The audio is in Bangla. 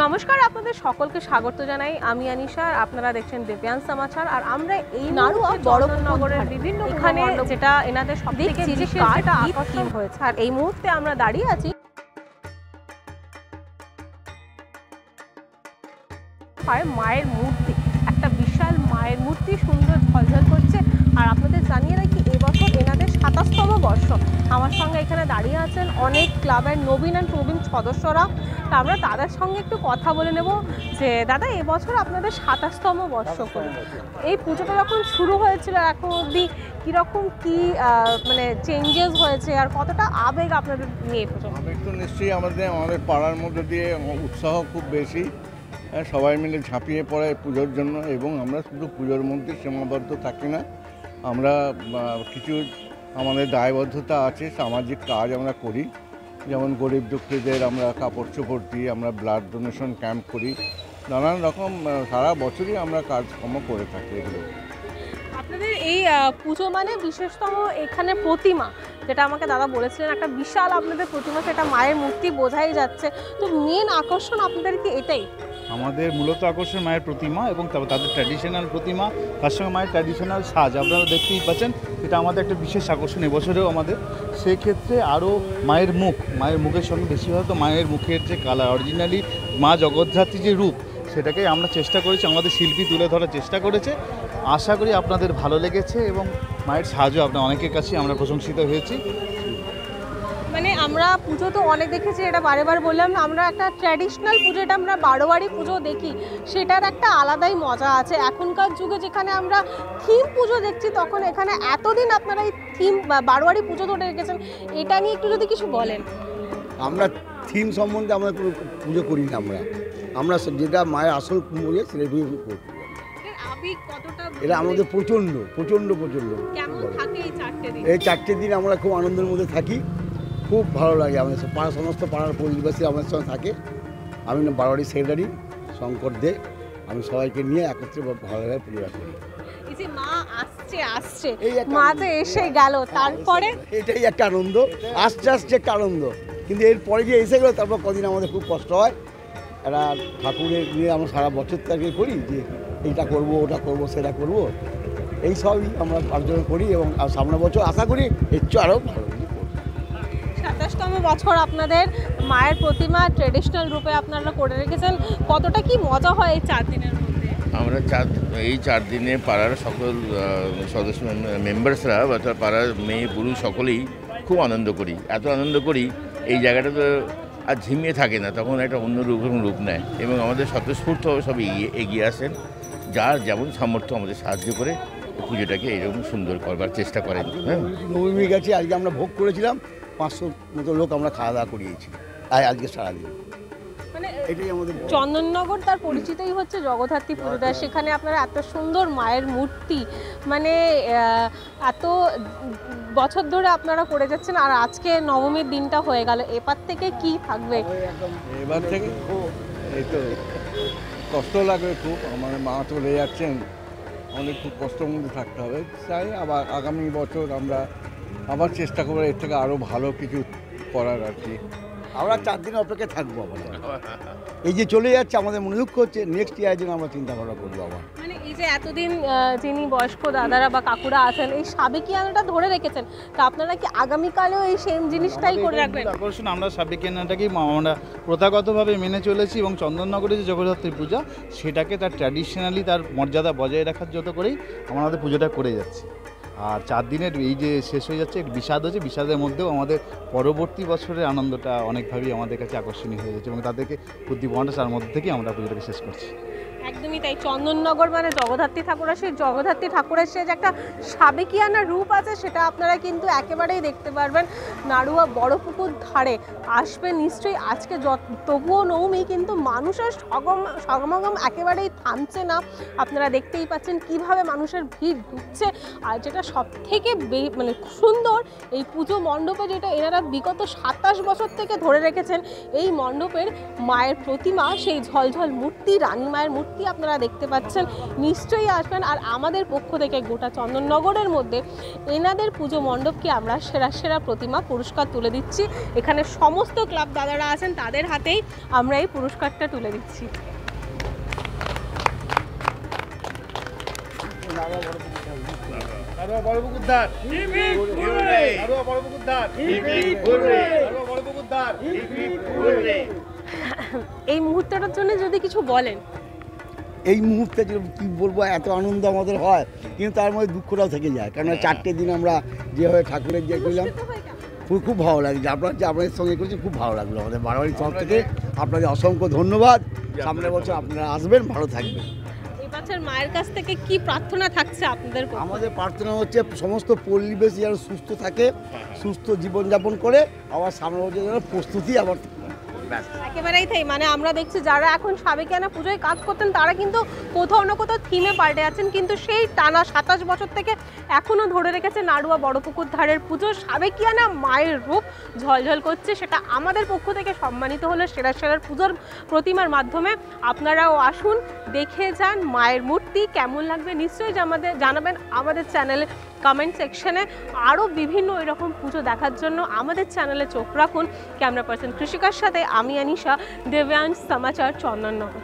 নমস্কার, আপনাদের সকলকে স্বাগত জানাই। আমি আনিশা, আপনারা দেখছেন দিব্যান সমাচার। আর আমরা এই নাড়ুয়া বড়নগরের বিভিন্ন এখানে যেটা এনাদের সবথেকে বিশেষ যেটা আকর্ষণ হয়েছে, আর এই মুহূর্তে আমরা দাঁড়িয়ে আছি মায়ের মূর্তি, একটা বিশাল মায়ের মূর্তি সুন্দর ঝলঝল করছে। আর আপনাদের জানিয়ে রাখি এবছর এনাদের ২৭তম বর্ষ। আমার সঙ্গে এখানে দাঁড়িয়ে আছেন অনেক ক্লাবের নবীন আর প্রবীণ সদস্যরা। তা আমরা তাদের সঙ্গে একটু কথা বলে নেব যে দাদা, এবছর আপনাদের ২৭তম বর্ষ করে এই পুজোটা যখন শুরু হয়েছিল এখন অবধি কীরকম কী মানে চেঞ্জেস হয়েছে আর কতটা আবেগ আপনাদের নিয়ে? আবেগ তো নিশ্চয়ই আমাদের পাড়ার মধ্যে দিয়ে উৎসাহ খুব বেশি, সবাই মিলে ঝাঁপিয়ে পড়ে পুজোর জন্য। এবং আমরা শুধু পুজোর মধ্যে সীমাবদ্ধ থাকি না, আমরা কিছু আমাদের দায়বদ্ধতা আছে, সামাজিক কাজ আমরা করি। যেমন গরিব দুঃখীদের আমরা কাপড় চোপড় দিই, আমরা ব্লাড ডোনেশন ক্যাম্প করি, নানান রকম সারা বছরই আমরা কাজকর্ম করে থাকি এগুলো। আপনাদের এই পুজো মানে বিশেষতম এখানে প্রতিমা, যেটা আমাকে দাদা বলেছিলেন একটা বিশাল আপনাদের প্রতিমা, সেটা মায়ের মূর্তি বোঝাই যাচ্ছে। তো মেন আকর্ষণ আপনাদের কি এটাই? আমাদের মূলত আকর্ষণ মায়ের প্রতিমা এবং তাদের ট্র্যাডিশনাল প্রতিমা, তার সঙ্গে মায়ের ট্র্যাডিশনাল সাজ আপনারা দেখতেই পাচ্ছেন। এটা আমাদের একটা বিশেষ আকর্ষণ এবছরেও আমাদের। সেক্ষেত্রে আরও মায়ের মুখের সঙ্গে বেশি হয়তো মায়ের মুখের যে কালার, অরিজিনালি মা জগদ্ধাত্রী যে রূপ, সেটাকে আমরা চেষ্টা করেছি, আমাদের শিল্পী তুলে ধরার চেষ্টা করেছে। আশা করি আপনাদের ভালো লেগেছে এবং মায়ের সাজও আপনার অনেকের কাছে আমরা প্রশংসিত হয়েছি। মানে আমরা পুজো তো অনেক দেখেছি, এটা বারেবার বললাম, আমরা একটা ট্র্যাডিশনাল পুজো, এটা আমরা বারোয়ারি পুজো দেখি, সেটার একটা আলাদাই মজা আছে। এখনকার যুগে যেখানে আমরা থিম পুজো দেখছি, তখন এখানে এতদিন আপনারা এই থিম বারোয়ারি পুজো ধরে রেখেছেন, এটা নিয়ে একটু যদি কিছু বলেন। আমরা থিম সম্বন্ধে আমরা কোনো পুজো করি না, আমরা যেটা মায়ের আসল পুজো সেটা পুজো করি। এটা আমাদের প্রচণ্ড এই 4টে দিন আমরা খুব আনন্দের মধ্যে থাকি, খুব ভালো লাগে। আমাদের সমস্ত পাড়ার পরিবেশে আমাদের সঙ্গে থাকে। আমি বারোয়ারি সেক্রেটারি শঙ্কর দে, আমি সবাইকে নিয়ে একত্রে ভালোভাবে পুজো করি। মা তো এসে গেল, তারপরে এটাই একটা আনন্দ, আসছে একটা আনন্দ। কিন্তু এরপরে যে এসে গেলো তারপর কদিন আমাদের খুব কষ্ট হয়। একটা ঠাকুরের নিয়ে আমরা সারা বছর থেকে করি যে এইটা করবো, ওটা করবো, সেটা করবো, এই সবই আমরা অর্জন করি। এবং সামনের বছর আশা করি এর চেয়ে আরও ভালো। ২৭তম বছর আপনাদের মায়ের প্রতিমা ট্রেডিশনাল রূপে আপনারা করে রেখেছেন, কতটা কি মজা হয় এই 4 দিনের মধ্যে? আমরা এই 4 দিনে পাড়ার সকল সদস্য মেম্বার্সরা বা তার পাড়ার মেয়ে পুরুষ সকলেই খুব আনন্দ করি। এত আনন্দ করি এই জায়গাটা তো আর ঝিমিয়ে থাকে না, তখন একটা অন্য রূপ নেয়। এবং আমাদের স্বতঃস্ফূর্তভাবে সব এগিয়ে আসেন, যার যেমন সামর্থ্য আমাদের সাহায্য করে পুজোটাকে এরকম সুন্দর করবার চেষ্টা করেন। হ্যাঁ, নবমী গেছে, আজকে আমরা ভোগ করেছিলাম, 500 মতো লোক আমরা খাওয়া দাওয়া করিয়েছি আজকে সারাদিন। মানে চন্দননগর তার পরিচিতই হচ্ছে জগদ্ধাত্রী পুজোটা, সেখানে আপনারা এত সুন্দর মায়ের মূর্তি, মানে এত বছর ধরে আপনারা করে যাচ্ছেন, আর আজকে নবমীর দিনটা হয়ে গেল, এবার থেকে কি থাকবে? এবার থেকে খুব এই তো কষ্ট লাগবে খুব, আমার মা চলে যাচ্ছেন, আমাদের খুব কষ্টের মধ্যে থাকতে হবে। তাই আবার আগামী বছর আমরা আবার চেষ্টা করবো এর থেকে আরও ভালো কিছু করার আর কি। আমরা 4 দিন অপেক্ষায় থাকবো আবার। এই যে চলে যাচ্ছে আমাদের মনে দুঃখ হচ্ছে, নেক্সট ইয়ার জন্য আমরা চিন্তা ভাবনা করবো আবার। মানে এই যে এতদিন যিনি বয়স্ক দাদারা বা কাকুরা আছেন এই সাবেকিয়ানাটা ধরে রেখেছেন, তা আপনারা কি আগামীকালেও এই সেম জিনিসটাই করে রাখবেন? আকর্ষণ আমরা সাবেকিয়ানাটাকেই আমরা প্রথাগতভাবে মেনে চলেছি এবং চন্দননগরে যে জগদ্ধাত্রী পূজা, সেটাকে তার ট্র্যাডিশনালি তার মর্যাদা বজায় রাখার যত করেই আমাদের পুজোটা করে যাচ্ছি। আর 4 দিনের এই যে শেষ হয়ে যাচ্ছে, একটু বিষাদ হচ্ছে, বিষাদের মধ্যেও আমাদের পরবর্তী বছরের আনন্দটা অনেকভাবেই আমাদের কাছে আকর্ষণীয় হয়ে যাচ্ছে এবং তাদেরকে উদ্দীপনাটা তার মধ্যে থেকেই আমরা পুজোটাকে শেষ করছি। একদমই তাই। চন্দননগর মানে জগদ্ধাত্রী ঠাকুরের, সেই জগদ্ধাত্রী ঠাকুরের সে যে একটা সাবেকিয়ানা রূপ আছে সেটা আপনারা কিন্তু একেবারেই দেখতে পারবেন নাড়ুয়া বড় পুকুর ধারে। আসবেন নিশ্চয়ই। আজকে তবুও নবমী, কিন্তু মানুষের সমাগম একেবারেই থামছে না। আপনারা দেখতেই পাচ্ছেন কিভাবে মানুষের ভিড় ঢুকছে। আর যেটা সব থেকে মানে সুন্দর, এই পুজো মণ্ডপে যেটা এনারা বিগত 27 বছর থেকে ধরে রেখেছেন, এই মণ্ডপের মায়ের প্রতিমা, সেই ঝলঝল মূর্তি, রানী মায়ের মূর্তি আপনারা দেখতে পাচ্ছেন। নিশ্চয়ই আসবেন। আর আমাদের পক্ষ থেকে গোটা চন্দননগরের মধ্যে এনাদের পুজো মণ্ডপকে আমরা সেরা সেরা প্রতিমা পুরস্কার তুলে দিচ্ছি। এখানে সমস্ত ক্লাব দাদারা আছেন, তাদের হাতেই আমরা এই পুরস্কারটা তুলে দিচ্ছি। এই মুহূর্তটার জন্য যদি কিছু বলেন। এই মুহূর্তে কী বলবো, এত আনন্দ আমাদের হয়, কিন্তু তার মধ্যে দুঃখটাও থেকে যায়। কারণ 4টে দিন আমরা যেভাবে ঠাকুরের যে করলাম, খুব ভালো লাগছে। আপনার যে আপনাদের সঙ্গে করেছি, খুব ভালো লাগলো। আমাদের বাড়াবাড়ির তরফ থেকে আপনাদের অসংখ্য ধন্যবাদ। সামনের বছর আপনারা আসবেন, ভালো থাকবেন। এবছর মায়ের কাছ থেকে কি প্রার্থনা থাকছে আপনাদের? আমাদের প্রার্থনা হচ্ছে সমস্ত পরিবেশ যেন সুস্থ থাকে, সুস্থ জীবনযাপন করে আবার সামনের বছর যেন প্রস্তুতি আবার। একেবারেই তাই। মানে আমরা দেখছি যারা এখন সাবেকিয়ানা পুজোয় কাজ করতেন তারা কিন্তু কোথাও না কোথাও থিমে পাল্টে আছেন, কিন্তু সেই টানা 27 বছর থেকে এখনও ধরে রেখেছে নাড়ুয়া বড়পুকুর ধারের পুজো। সাবেকিয়ানা মায়ের রূপ ঝলঝল করছে, সেটা আমাদের পক্ষ থেকে সম্মানিত হলো সেরা সেরার পুজোর প্রতিমার মাধ্যমে। আপনারাও আসুন, দেখে যান মায়ের মূর্তি। কেমন লাগবে নিশ্চয়ই জানাবেন আমাদের চ্যানেলে কমেন্ট সেকশনে। আরও বিভিন্ন এরকম পুজো দেখার জন্য আমাদের চ্যানেলে চোখ রাখুন। ক্যামেরা পার্সন কৃষিকার সাথে আমি আনিশা, দেব্যাংশ সমাচার, চন্দননগর।